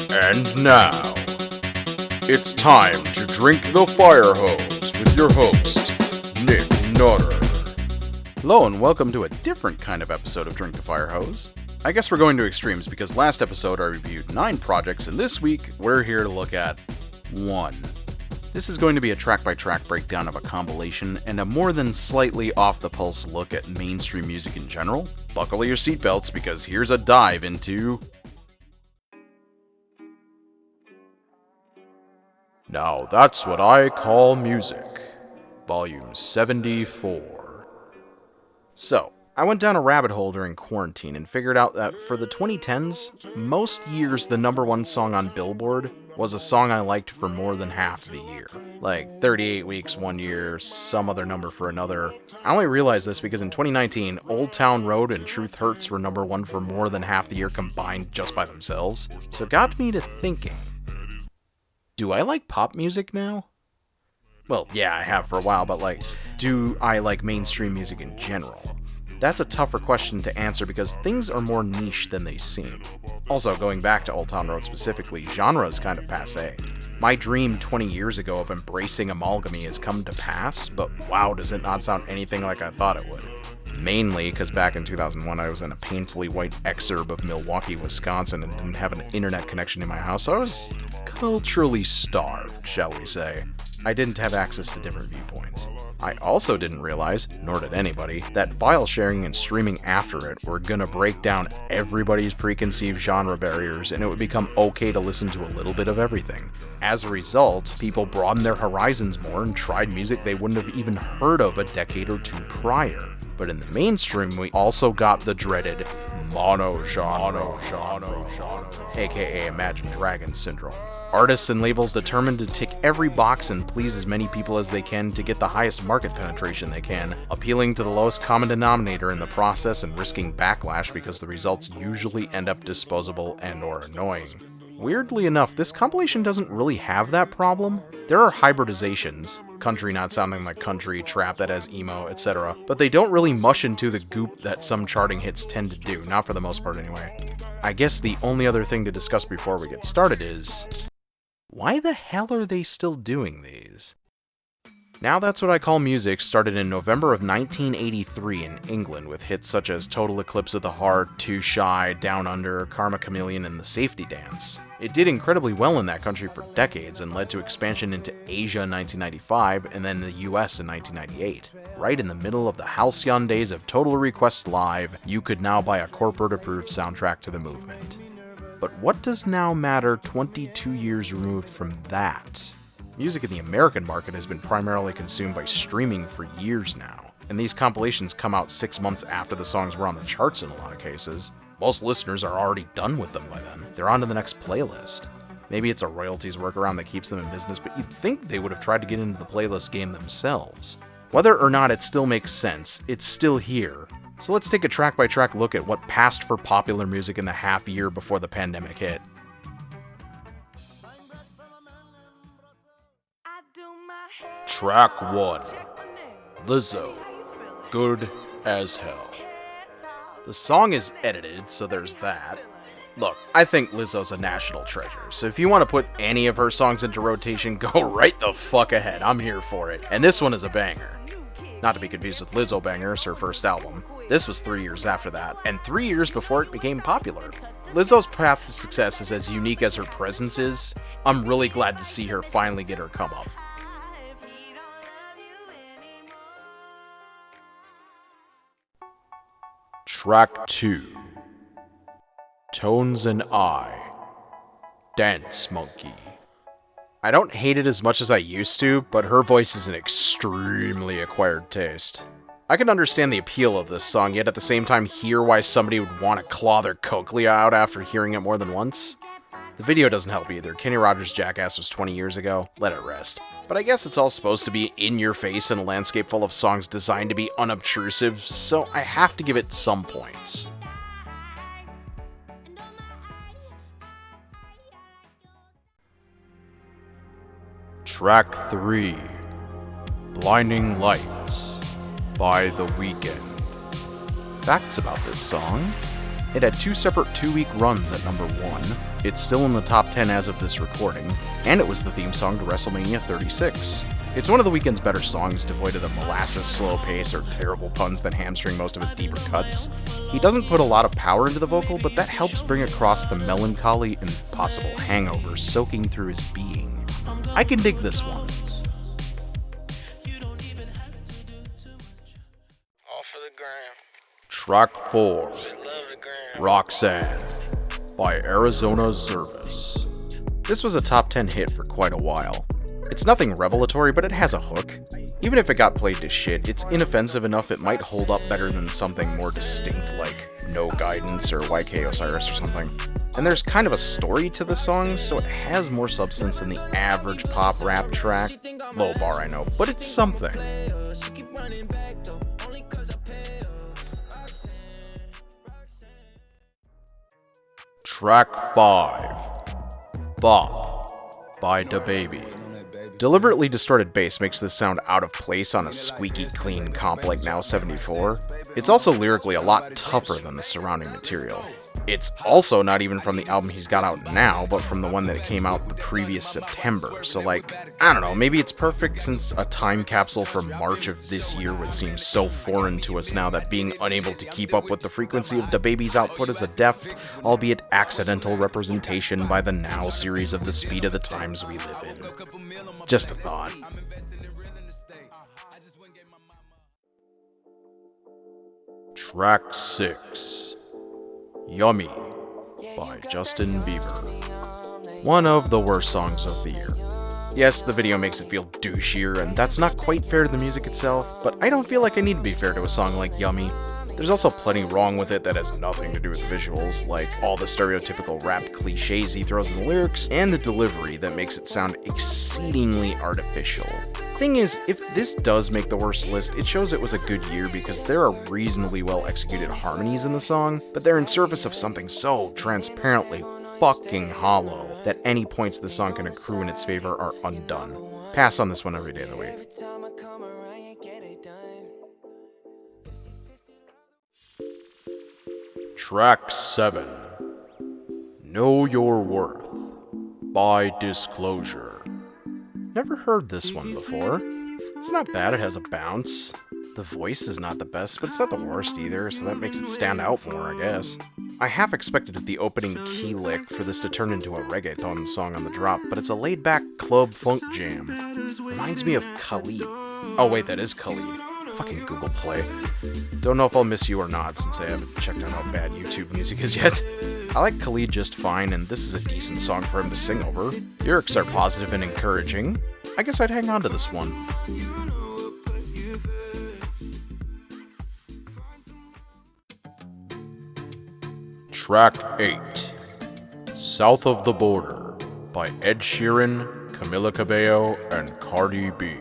And now, it's time to drink the fire hose with your host, Nick Nutter. Hello and welcome to a different kind of episode of Drink the Fire Hose. I guess we're going to extremes because last episode I reviewed 9 projects and this week we're here to look at 1. This is going to be a track-by-track breakdown of a compilation and a more than slightly off-the-pulse look at mainstream music in general. Buckle your seatbelts because here's a dive into... Now That's What I Call Music, Volume 74. So, I went down a rabbit hole during quarantine and figured out that for the 2010s, most years the number one song on Billboard was a song I liked for more than half the year. Like 38 weeks one year, some other number for another. I only realized this because in 2019, Old Town Road and Truth Hurts were number one for more than half the year combined just by themselves. So it got me to thinking, do I like pop music now? Well, yeah, I have for a while, but do I like mainstream music in general? That's a tougher question to answer because things are more niche than they seem. Also, going back to Old Town Road specifically, genre is kind of passé. My dream 20 years ago of embracing amalgamy has come to pass, but wow, does it not sound anything like I thought it would. Mainly because back in 2001 I was in a painfully white exurb of Milwaukee, Wisconsin and didn't have an internet connection in my house, so I was culturally starved, shall we say. I didn't have access to different viewpoints. I also didn't realize, nor did anybody, that file sharing and streaming after it were gonna break down everybody's preconceived genre barriers and it would become okay to listen to a little bit of everything. As a result, people broadened their horizons more and tried music they wouldn't have even heard of a decade or two prior. But in the mainstream, we also got the dreaded mono-genre, aka Imagine Dragons syndrome. Artists and labels determined to tick every box and please as many people as they can to get the highest market penetration they can, appealing to the lowest common denominator in the process and risking backlash because the results usually end up disposable and or annoying. Weirdly enough, this compilation doesn't really have that problem. There are hybridizations, country not sounding like country, trap that has emo, etc., but they don't really mush into the goop that some charting hits tend to do, not for the most part anyway. I guess the only other thing to discuss before we get started is, why the hell are they still doing these? Now That's What I Call Music started in November of 1983 in England with hits such as Total Eclipse of the Heart, Too Shy, Down Under, Karma Chameleon, and The Safety Dance. It did incredibly well in that country for decades and led to expansion into Asia in 1995 and then the US in 1998. Right in the middle of the halcyon days of Total Request Live, you could now buy a corporate-approved soundtrack to the movement. But what does now matter 22 years removed from that? Music in the American market has been primarily consumed by streaming for years now, and these compilations come out 6 months after the songs were on the charts in a lot of cases. Most listeners are already done with them by then. They're on to the next playlist. Maybe it's a royalties workaround that keeps them in business, but you'd think they would have tried to get into the playlist game themselves. Whether or not it still makes sense, it's still here. So let's take a track-by-track look at what passed for popular music in the half year before the pandemic hit. Track 1. Lizzo, Good as Hell. The song is edited, so there's that. Look, I think Lizzo's a national treasure, so if you want to put any of her songs into rotation, go right the fuck ahead, I'm here for it. And this one is a banger. Not to be confused with Lizzo Bangers, her first album. This was 3 years after that, and 3 years before it became popular. Lizzo's path to success is as unique as her presence is. I'm really glad to see her finally get her come up. Track 2. Tones and I, Dance Monkey. I don't hate it as much as I used to, but her voice is an extremely acquired taste. I can understand the appeal of this song, yet at the same time hear why somebody would want to claw their cochlea out after hearing it more than once. The video doesn't help either. Kenny Rogers' Jackass was 20 years ago. Let it rest. But I guess it's all supposed to be in your face in a landscape full of songs designed to be unobtrusive, so I have to give it some points. Track 3. Blinding Lights by The Weeknd. Facts about this song. It had 2 separate 2-week runs at number 1. It's still in the top 10 as of this recording, and it was the theme song to WrestleMania 36. It's one of the weekend's better songs, devoid of the molasses slow pace or terrible puns that hamstring most of his deeper cuts. He doesn't put a lot of power into the vocal, but that helps bring across the melancholy and possible hangover soaking through his being. I can dig this one. Track 4, Roxanne, by Arizona Zervis. This was a top 10 hit for quite a while. It's nothing revelatory, but it has a hook. Even if it got played to shit, it's inoffensive enough it might hold up better than something more distinct like No Guidance or YK Osiris or something. And there's kind of a story to the song, so it has more substance than the average pop rap track. Low bar, I know, but it's something. Track 5, Bop, by DaBaby. Deliberately distorted bass makes this sound out of place on a squeaky clean comp like Now 74. It's also lyrically a lot tougher than the surrounding material. It's also not even from the album he's got out now, but from the one that came out the previous September, so like, I don't know, maybe it's perfect since a time capsule from March of this year would seem so foreign to us now that being unable to keep up with the frequency of DaBaby's output is a deft, albeit accidental representation by the Now series of the speed of the times we live in. Just a thought. Track 6, Yummy, by Justin Bieber. One of the worst songs of the year. Yes, the video makes it feel douchier, and that's not quite fair to the music itself, but I don't feel like I need to be fair to a song like Yummy. There's also plenty wrong with it that has nothing to do with the visuals, like all the stereotypical rap cliches he throws in the lyrics, and the delivery that makes it sound exceedingly artificial. Thing is, if this does make the worst list, it shows it was a good year because there are reasonably well executed harmonies in the song, but they're in service of something so transparently fucking hollow that any points the song can accrue in its favor are undone. Pass on this one every day of the week. Track 7, Know Your Worth, by Disclosure. Never heard this one before. It's not bad, it has a bounce. The voice is not the best, but it's not the worst either, so that makes it stand out more, I guess. I half expected the opening key lick for this to turn into a reggaeton song on the drop, but it's a laid-back club funk jam. Reminds me of Khalid. Oh wait, that is Khalid. Fucking Google Play. Don't know if I'll miss you or not, since I haven't checked out how bad YouTube music is yet. I like Khalid just fine, and this is a decent song for him to sing over. Lyrics are positive and encouraging. I guess I'd hang on to this one. Track 8, South of the Border, by Ed Sheeran, Camila Cabello, and Cardi B.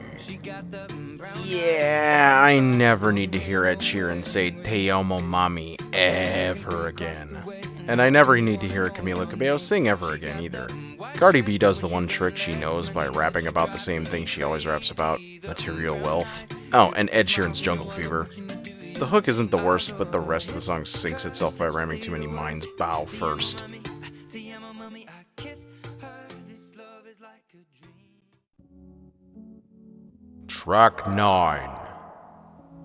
Yeah, I never need to hear Ed Sheeran say Te Amo Mami ever again. And I never need to hear Camila Cabello sing ever again either. Cardi B does the one trick she knows by rapping about the same thing she always raps about, material wealth. Oh, and Ed Sheeran's Jungle Fever. The hook isn't the worst, but the rest of the song sinks itself by ramming too many minds bow first. Track 9,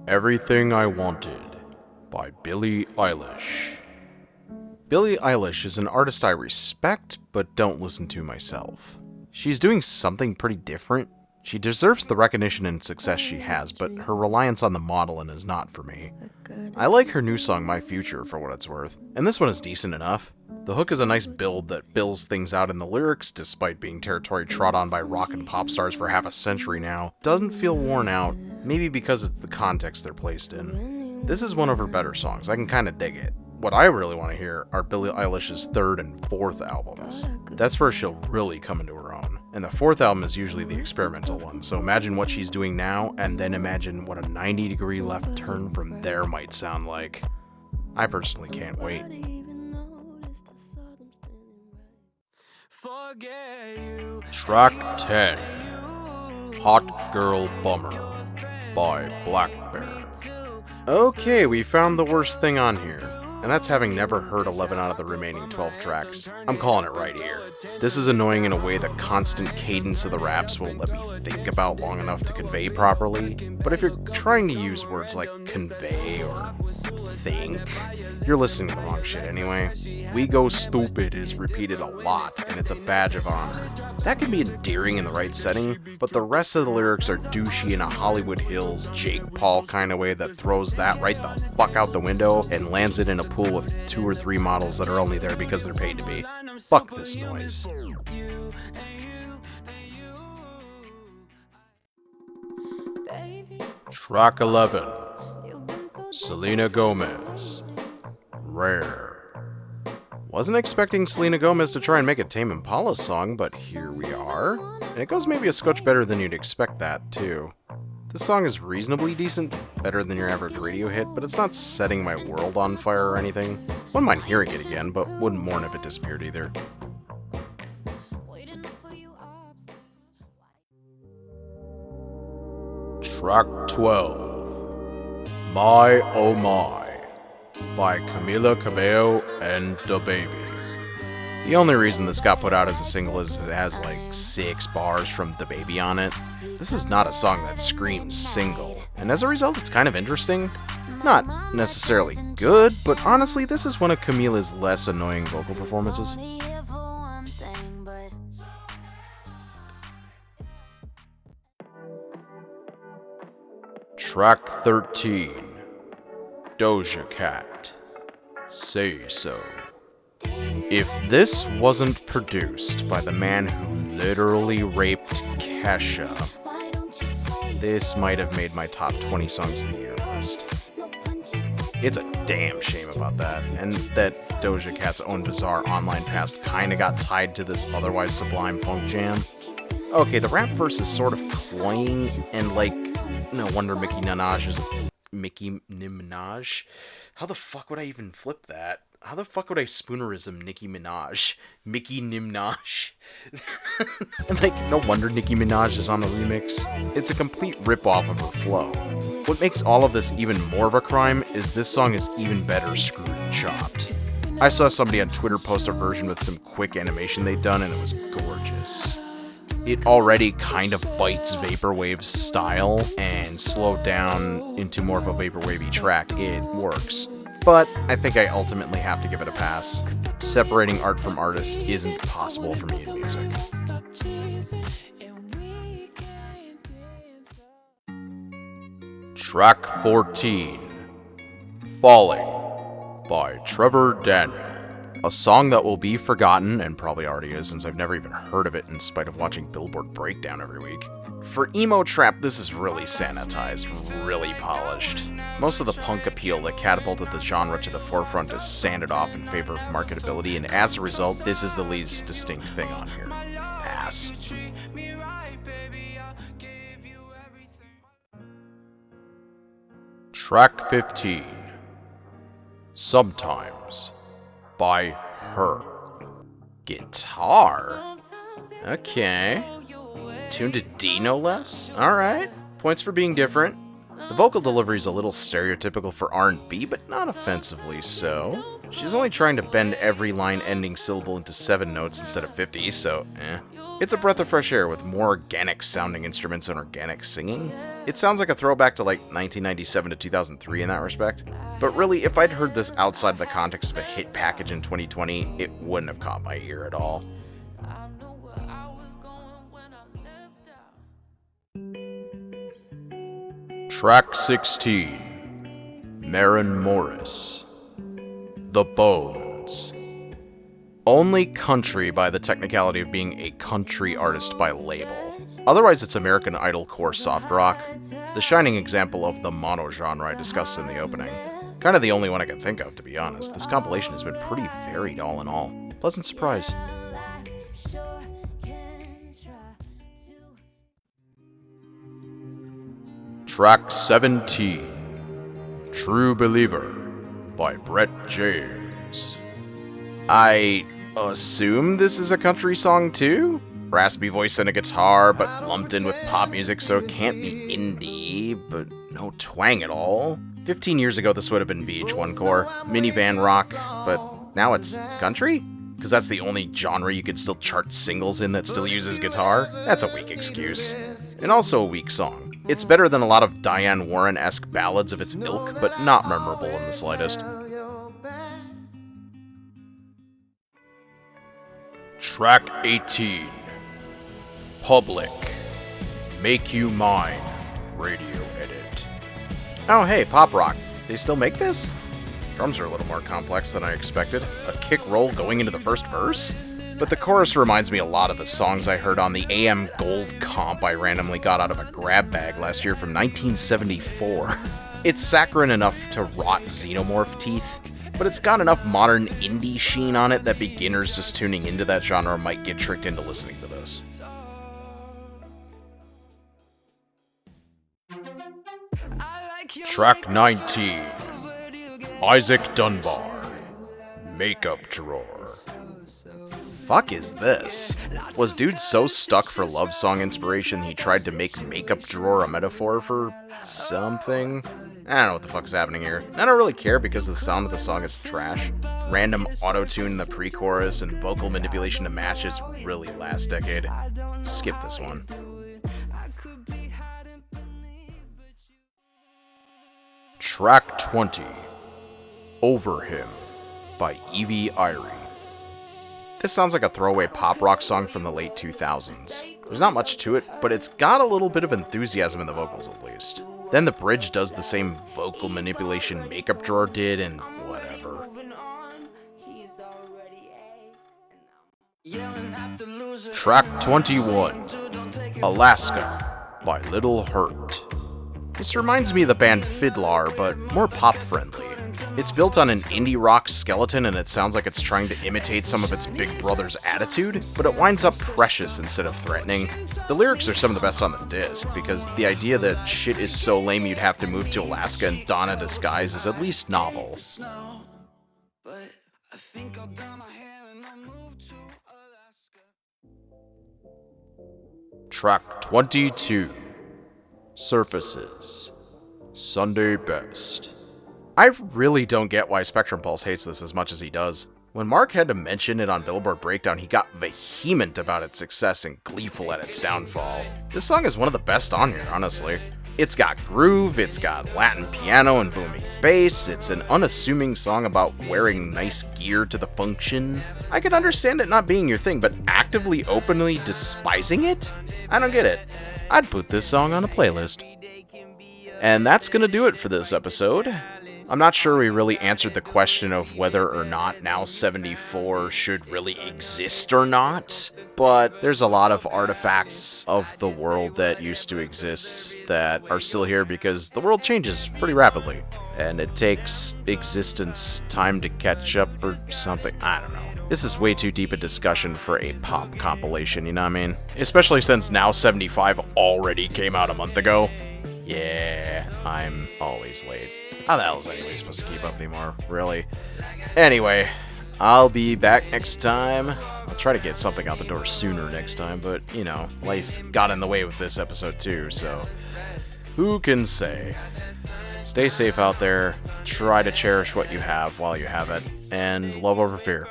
Everything I Wanted, by Billie Eilish. Billie Eilish is an artist I respect, but don't listen to myself. She's doing something pretty different. She deserves the recognition and success she has, but her reliance on the modeling is not for me. I like her new song, My Future, for what it's worth, and this one is decent enough. The hook is a nice build that bills things out in the lyrics, despite being territory trod on by rock and pop stars for half a century now. Doesn't feel worn out, maybe because it's the context they're placed in. This is one of her better songs, I can kinda dig it. What I really want to hear are Billie Eilish's 3rd and 4th albums. That's where she'll really come into her own. And the 4th album is usually the experimental one, so imagine what she's doing now, and then imagine what a 90-degree left turn from there might sound like. I personally can't wait. Track 10, Hot Girl Bummer, by Black Bear. Okay, we found the worst thing on here. and that's having never heard 11 out of the remaining 12 tracks. I'm calling it right here. This is annoying in a way the constant cadence of the raps won't let me think about long enough to convey properly, but if you're trying to use words like convey or think, you're listening to the wrong shit anyway. We go stupid is repeated a lot, and it's a badge of honor. That can be endearing in the right setting, but the rest of the lyrics are douchey in a Hollywood Hills, Jake Paul kind of way that throws that right the fuck out the window and lands it in a pool with 2 or 3 models that are only there because they're paid to be. Fuck this noise. Track 11. Selena Gomez. Rare. Wasn't expecting Selena Gomez to try and make a Tame Impala song, but here we are. And it goes maybe a scotch better than you'd expect that, too. This song is reasonably decent, better than your average radio hit, but it's not setting my world on fire or anything. Wouldn't mind hearing it again, but wouldn't mourn if it disappeared either. Track 12. My Oh My by Camila Cabello and DaBaby. The only reason this got put out as a single is it has like 6 bars from DaBaby on it. This is not a song that screams single, and as a result it's kind of interesting. Not necessarily good, but honestly this is one of Camila's less annoying vocal performances. Track 13. Doja Cat. Say So. If this wasn't produced by the man who literally raped Kesha, this might have made my top 20 songs of the year list. It's a damn shame about that, and that Doja Cat's own bizarre online past kinda got tied to this otherwise sublime funk jam. Okay, the rap verse is sort of cloying, and like, no wonder Nicki Minaj? How the fuck would I even flip that? How the fuck would I spoonerism Nicki Minaj? Mickey Nimnaj? And like, no wonder Nicki Minaj is on the remix. It's a complete rip-off of her flow. What makes all of this even more of a crime is this song is even better screwed and chopped. I saw somebody on Twitter post a version with some quick animation they'd done and it was gorgeous. It already kind of bites Vaporwave's style, and slowed down into more of a Vaporwavy track, it works. But I think I ultimately have to give it a pass. Separating art from artist isn't possible for me in music. Track 14. Falling by Trevor Daniel. A song that will be forgotten, and probably already is since I've never even heard of it in spite of watching Billboard Breakdown every week. For emo trap, this is really sanitized, really polished. Most of the punk appeal that catapulted the genre to the forefront is sanded off in favor of marketability, and as a result, this is the least distinct thing on here. Pass. Track 15. Sometimes by Her. Guitar? Okay. Tuned to D, no less? Alright. Points for being different. The vocal delivery is a little stereotypical for R&B, but not offensively so. She's only trying to bend every line-ending syllable into 7 notes instead of 50, so It's a breath of fresh air with more organic-sounding instruments and organic singing. It sounds like a throwback to like 1997 to 2003 in that respect. But really, if I'd heard this outside the context of a hit package in 2020, it wouldn't have caught my ear at all. Track 16. Maren Morris. The Bones. Only country by the technicality of being a country artist by label. Otherwise, it's American Idol core soft rock, the shining example of the mono-genre I discussed in the opening. Kind of the only one I can think of, to be honest. This compilation has been pretty varied all in all. Pleasant surprise. Track 17. True Believer by Brett James. I assume this is a country song too? Raspy voice and a guitar, but lumped in with pop music, so it can't be indie, but no twang at all. 15 years ago, this would have been VH1 core, minivan rock, but now it's country? Because that's the only genre you could still chart singles in that still uses guitar? That's a weak excuse. And also a weak song. It's better than a lot of Diane Warren-esque ballads of its ilk, but not memorable in the slightest. Track 18. Public. Make You Mine. Radio edit. Oh hey, pop rock. They still make this? Drums are a little more complex than I expected. A kick roll going into the first verse? But the chorus reminds me a lot of the songs I heard on the AM Gold comp I randomly got out of a grab bag last year from 1974. It's saccharine enough to rot xenomorph teeth, but it's got enough modern indie sheen on it that beginners just tuning into that genre might get tricked into listening to this. Track 19. Isaac Dunbar. Makeup Drawer. Fuck is this? Was dude so stuck for love song inspiration he tried to make makeup drawer a metaphor for something? I don't know what the fuck's happening here. I don't really care because the sound of the song is trash. Random auto-tune in the pre-chorus and vocal manipulation to match is really last decade. Skip this one. Track 20. Over Him by Evie Irie. This sounds like a throwaway pop rock song from the late 2000s. There's not much to it, but it's got a little bit of enthusiasm in the vocals at least. Then the bridge does the same vocal manipulation Makeup Drawer did, and whatever. Track 21. Alaska by Little Hurt. This reminds me of the band Fiddlar, but more pop-friendly. It's built on an indie rock skeleton and it sounds like it's trying to imitate some of its big brother's attitude, but it winds up precious instead of threatening. The lyrics are some of the best on the disc, because the idea that shit is so lame you'd have to move to Alaska and don a disguise is at least novel. Track 22. Surfaces. Sunday Best. I really don't get why Spectrum Pulse hates this as much as he does. When Mark had to mention it on Billboard Breakdown, he got vehement about its success and gleeful at its downfall. This song is one of the best on here, honestly. It's got groove, it's got Latin piano and booming bass, it's an unassuming song about wearing nice gear to the function. I can understand it not being your thing, but actively, openly despising it? I don't get it. I'd put this song on a playlist. And that's gonna do it for this episode. I'm not sure we really answered the question of whether or not Now 74 should really exist or not, but there's a lot of artifacts of the world that used to exist that are still here because the world changes pretty rapidly, and it takes existence time to catch up or something. I don't know. This is way too deep a discussion for a pop compilation, you know what I mean? Especially since Now 75 already came out a month ago. Yeah, I'm always late. How the hell is anybody supposed to keep up anymore, really? Anyway, I'll be back next time. I'll try to get something out the door sooner next time, but, you know, life got in the way with this episode too, so who can say? Stay safe out there, try to cherish what you have while you have it, and love over fear.